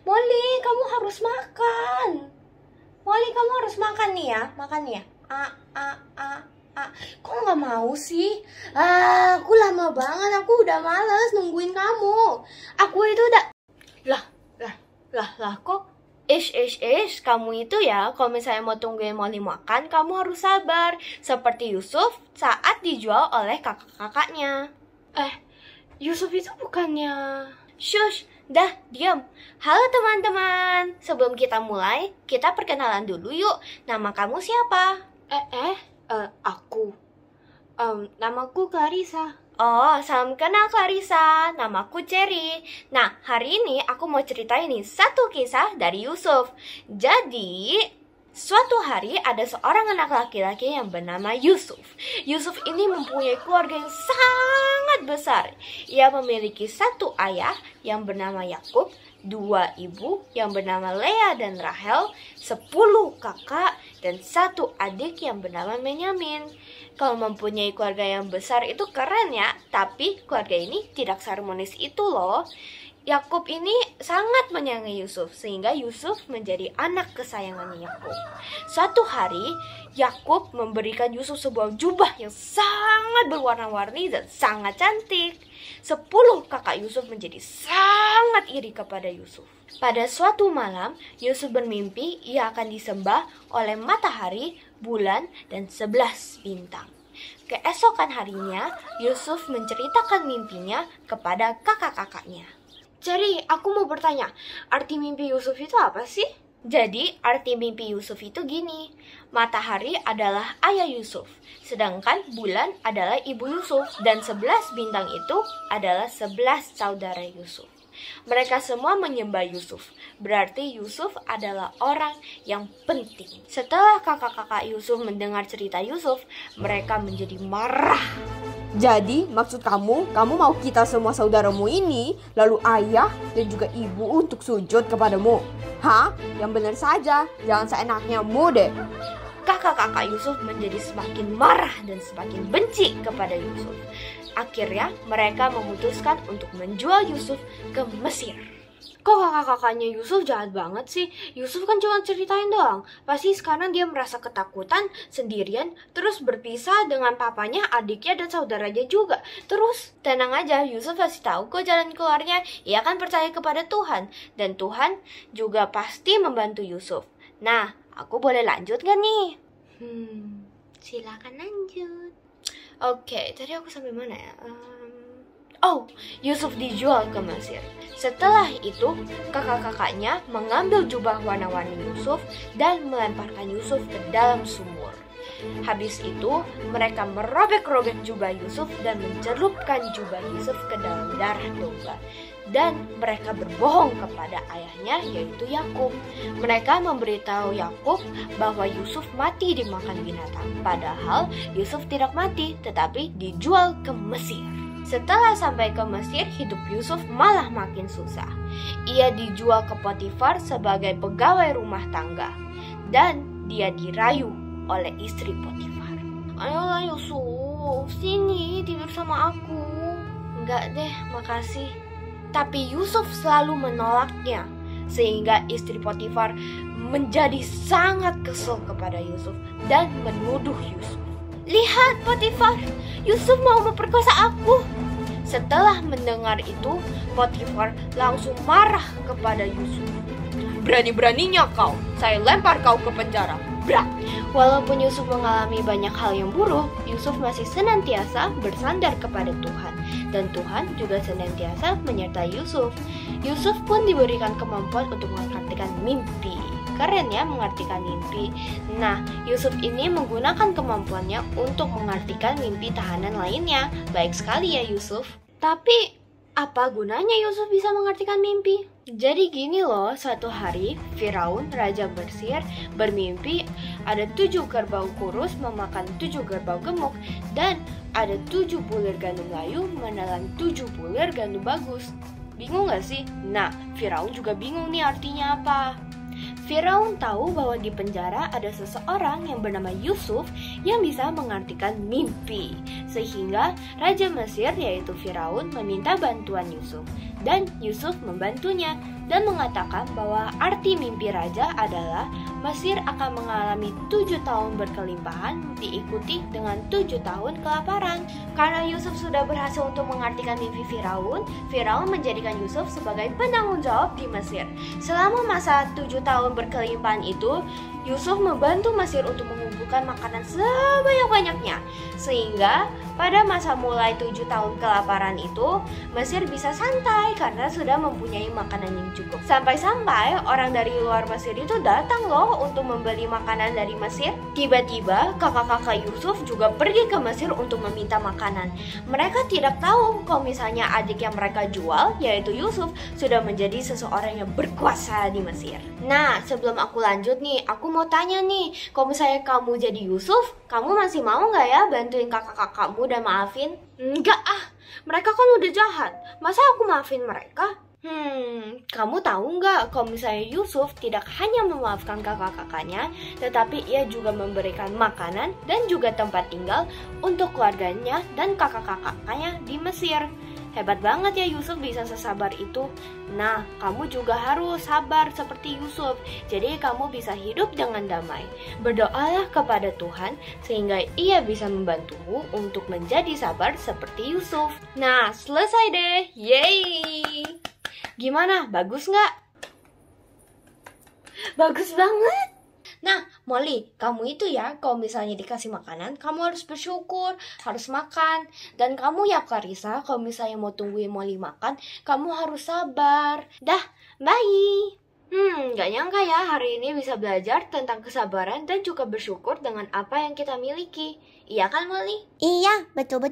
Molly, kamu harus makan. Molly, kamu harus makan nih ya. Makan nih ya. Kok nggak mau sih? Aku lama banget. Aku udah males nungguin kamu. Aku itu udah... Lah, kok? Kamu itu ya, kalau misalnya mau tungguin Molly makan, kamu harus sabar. Seperti Yusuf saat dijual oleh kakak-kakaknya. Yusuf itu bukannya... Shush, dah, diam. Halo teman-teman, sebelum kita mulai, kita perkenalan dulu yuk. Nama kamu siapa? Aku. Namaku Clarissa. Oh, salam kenal Clarissa. Namaku Cherry. Nah, hari ini aku mau ceritain nih satu kisah dari Yusuf. Jadi, suatu hari ada seorang anak laki-laki yang bernama Yusuf. Yusuf ini mempunyai keluarga yang sangat besar. Ia memiliki satu ayah yang bernama Yakub, 2 ibu yang bernama Lea dan Rahel, 10 kakak, dan 1 adik yang bernama Benyamin. Kalau mempunyai keluarga yang besar itu keren ya, tapi keluarga ini tidak seharmonis itu loh. Yakub ini sangat menyayangi Yusuf, sehingga Yusuf menjadi anak kesayangan Yakub. Suatu hari, Yakub memberikan Yusuf sebuah jubah yang sangat berwarna-warni dan sangat cantik. 10 kakak Yusuf menjadi sangat iri kepada Yusuf. Pada suatu malam, Yusuf bermimpi ia akan disembah oleh matahari, bulan, dan 11 bintang. Keesokan harinya, Yusuf menceritakan mimpinya kepada kakak-kakaknya. Cherry, aku mau bertanya, arti mimpi Yusuf itu apa sih? Jadi, arti mimpi Yusuf itu gini, matahari adalah ayah Yusuf, sedangkan bulan adalah ibu Yusuf, dan 11 bintang itu adalah 11 saudara Yusuf. Mereka semua menyembah Yusuf, berarti Yusuf adalah orang yang penting. Setelah kakak-kakak Yusuf mendengar cerita Yusuf, mereka menjadi marah. Jadi maksud kamu mau kita semua saudaramu ini, lalu ayah dan juga ibu untuk sujud kepadamu? Hah? Yang benar saja, jangan seenaknya mu deh. Kakak-kakak Yusuf menjadi semakin marah dan semakin benci kepada Yusuf. Akhirnya mereka memutuskan untuk menjual Yusuf ke Mesir. Kok kakak-kakaknya Yusuf jahat banget sih? Yusuf kan cuma ceritain doang. Pasti sekarang dia merasa ketakutan, sendirian, terus berpisah dengan papanya, adiknya, dan saudaranya juga. Terus tenang aja, Yusuf pasti tahu kok jalan keluarnya. Ia kan percaya kepada Tuhan, dan Tuhan juga pasti membantu Yusuf. Nah, aku boleh lanjut gak nih? Silakan lanjut. Oke, tadi aku sampai mana ya? Yusuf dijual ke Mesir. Setelah itu, kakak-kakaknya mengambil jubah warna-warni Yusuf dan melemparkan Yusuf ke dalam sumur. Habis itu, mereka merobek-robek jubah Yusuf dan mencelupkan jubah Yusuf ke dalam darah domba. Dan mereka berbohong kepada ayahnya, yaitu Yakub. Mereka memberitahu Yakub bahwa Yusuf mati dimakan binatang. Padahal Yusuf tidak mati, tetapi dijual ke Mesir. Setelah sampai ke Mesir, hidup Yusuf malah makin susah. Ia dijual ke Potifar sebagai pegawai rumah tangga. Dan dia dirayu oleh istri Potifar. Ayolah Yusuf, sini tidur sama aku. Enggak deh, makasih. Tapi Yusuf selalu menolaknya, sehingga istri Potifar menjadi sangat kesal kepada Yusuf dan menuduh Yusuf. Lihat Potifar, Yusuf mau memperkosa aku. Setelah mendengar itu, Potifar langsung marah kepada Yusuf. Berani-beraninya kau, saya lempar kau ke penjara. Brak. Walaupun Yusuf mengalami banyak hal yang buruk, Yusuf masih senantiasa bersandar kepada Tuhan. Dan Tuhan juga senantiasa menyertai Yusuf. Yusuf pun diberikan kemampuan untuk mengartikan mimpi. Keren ya mengartikan mimpi. Nah, Yusuf ini menggunakan kemampuannya untuk mengartikan mimpi tahanan lainnya. Baik sekali ya Yusuf. Tapi, apa gunanya Yusuf bisa mengartikan mimpi? Jadi gini loh, suatu hari Firaun, Raja Mesir, bermimpi ada 7 kerbau kurus memakan 7 kerbau gemuk. Dan ada 7 bulir gandum layu menelan 7 bulir gandum bagus. Bingung gak sih? Nah, Firaun juga bingung nih artinya apa. Firaun tahu bahwa di penjara ada seseorang yang bernama Yusuf yang bisa mengartikan mimpi. Sehingga Raja Mesir yaitu Firaun meminta bantuan Yusuf. Dan Yusuf membantunya. dan mengatakan bahwa arti mimpi raja adalah Mesir akan mengalami 7 tahun berkelimpahan diikuti dengan 7 tahun kelaparan. Karena Yusuf sudah berhasil untuk mengartikan mimpi Firaun, Firaun menjadikan Yusuf sebagai penanggung jawab di Mesir. Selama masa 7 tahun berkelimpahan itu, Yusuf membantu Mesir untuk mengumpulkan makanan sebanyak-banyaknya. Sehingga pada masa mulai 7 tahun kelaparan itu, Mesir bisa santai karena sudah mempunyai makanan yang cukup. Sampai-sampai orang dari luar Mesir itu datang loh untuk membeli makanan dari Mesir. Tiba-tiba kakak-kakak Yusuf juga pergi ke Mesir untuk meminta makanan. Mereka tidak tahu kalau misalnya adik yang mereka jual, yaitu Yusuf, sudah menjadi seseorang yang berkuasa di Mesir. Nah, sebelum aku lanjut nih, aku mau tanya nih, kalau misalnya kamu jadi Yusuf, kamu masih mau nggak ya bantuin kakak-kakakmu dan maafin? Enggak ah, mereka kan udah jahat. Masa aku maafin mereka? Kamu tahu nggak kalau misalnya Yusuf tidak hanya memaafkan kakak-kakaknya, tetapi ia juga memberikan makanan dan juga tempat tinggal untuk keluarganya dan kakak-kakaknya di Mesir. Hebat banget ya Yusuf bisa sesabar itu. Nah, kamu juga harus sabar seperti Yusuf. Jadi kamu bisa hidup dengan damai. Berdoalah kepada Tuhan sehingga ia bisa membantumu untuk menjadi sabar seperti Yusuf. Nah, selesai deh. Yeay! Gimana? Bagus nggak? Bagus banget! Nah, Molly, kamu itu ya, kalau misalnya dikasih makanan, kamu harus bersyukur, harus makan. Dan kamu ya, Clarissa, kalau misalnya mau tungguin Molly makan, kamu harus sabar. Dah, bye! Gak nyangka ya hari ini bisa belajar tentang kesabaran dan juga bersyukur dengan apa yang kita miliki. Iya kan, Molly? Iya, betul.